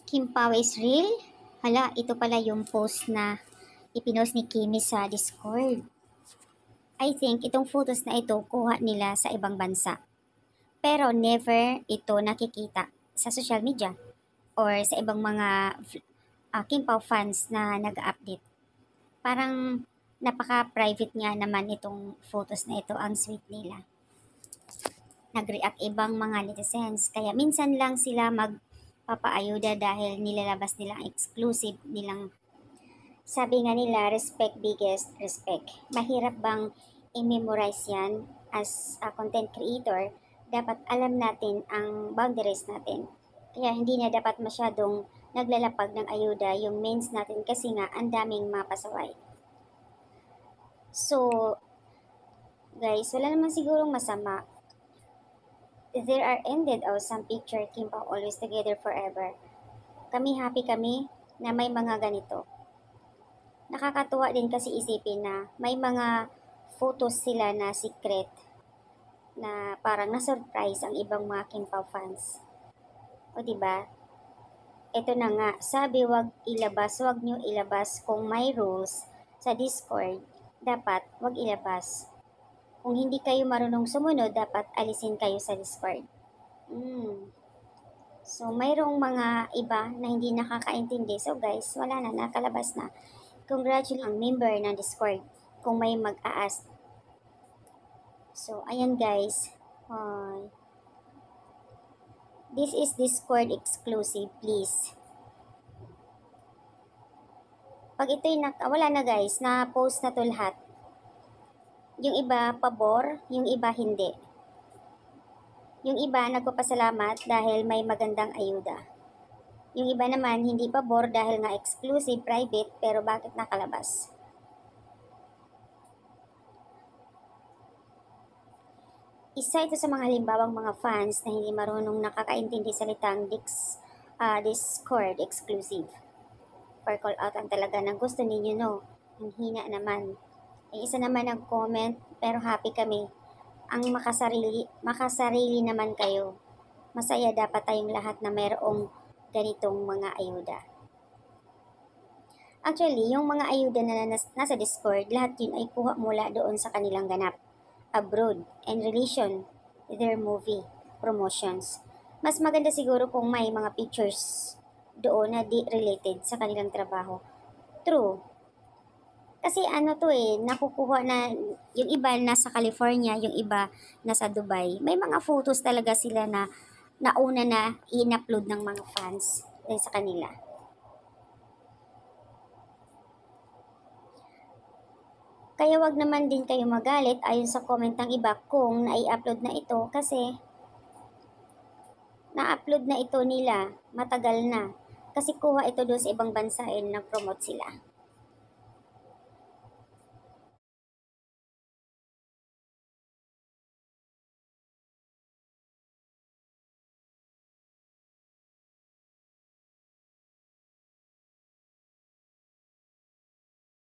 Kim Pao is real? Hala, ito pala yung post na ipinost ni Kimi sa Discord. I think itong photos na ito kuha nila sa ibang bansa. Pero never ito nakikita sa social media or sa ibang mga Kim Pao fans na nag-update. Parang napaka-private nga naman itong photos na ito, ang sweet nila. Nag-react ibang mga netizens, kaya minsan lang sila magpapaayuda dahil nilalabas nilang exclusive nilang. Sabi nga nila, respect biggest respect. Mahirap bang i-memorize yan as a content creator? Dapat alam natin ang boundaries natin. Kaya hindi na dapat masyadong naglalapag ng ayuda yung mains natin kasi nga ang daming mapasaway. So, guys, wala naman sigurong masama. There are ended or some picture Kim Pao always together forever. Kami happy kami na may mga ganito. Nakakatuwa din kasi isipin na may mga photos sila na secret na parang na-surprise ang ibang mga Kim Pao fans. O diba? Ito na nga, sabi wag nyo ilabas kung may rules sa Discord, dapat wag ilabas. Kung hindi kayo marunong sumunod, dapat alisin kayo sa Discord. So, mayroong mga iba na hindi nakakaintindi. So guys, wala na, nakalabas na. Congratulations ang member ng Discord kung may mag-a-ask. So, ayan guys. This is Discord exclusive, please. Pag ito'y wala na guys, na-post na to lahat. Yung iba, pabor, yung iba, hindi. Yung iba, nagpapasalamat dahil may magandang ayuda. Yung iba naman, hindi pabor dahil nga exclusive, private, pero bakit nakalabas? Isa ito sa mga halimbawang mga fans na hindi marunong nakakaintindi salitang Discord exclusive. For call out ang talaga ng gusto ninyo, no? Ang hina naman. Isa naman nag-comment, pero happy kami. Ang makasarili naman kayo. Masaya dapat tayong lahat na mayroong ganitong mga ayuda. Actually, yung mga ayuda na nasa Discord, lahat yun ay kuha mula doon sa kanilang ganap. Abroad, and relation, their movie, promotions. Mas maganda siguro kung may mga pictures doon na di related sa kanilang trabaho. True. Kasi nakukuha na, yung iba nasa California, yung iba nasa Dubai. May mga photos talaga sila na nauna na in-upload ng mga fans sa kanila. Kaya wag naman din kayo magalit ayon sa comment ng iba kung nai-upload na ito kasi na-upload na ito nila matagal na. Kasi kuha ito doon sa ibang bansa nag-promote sila.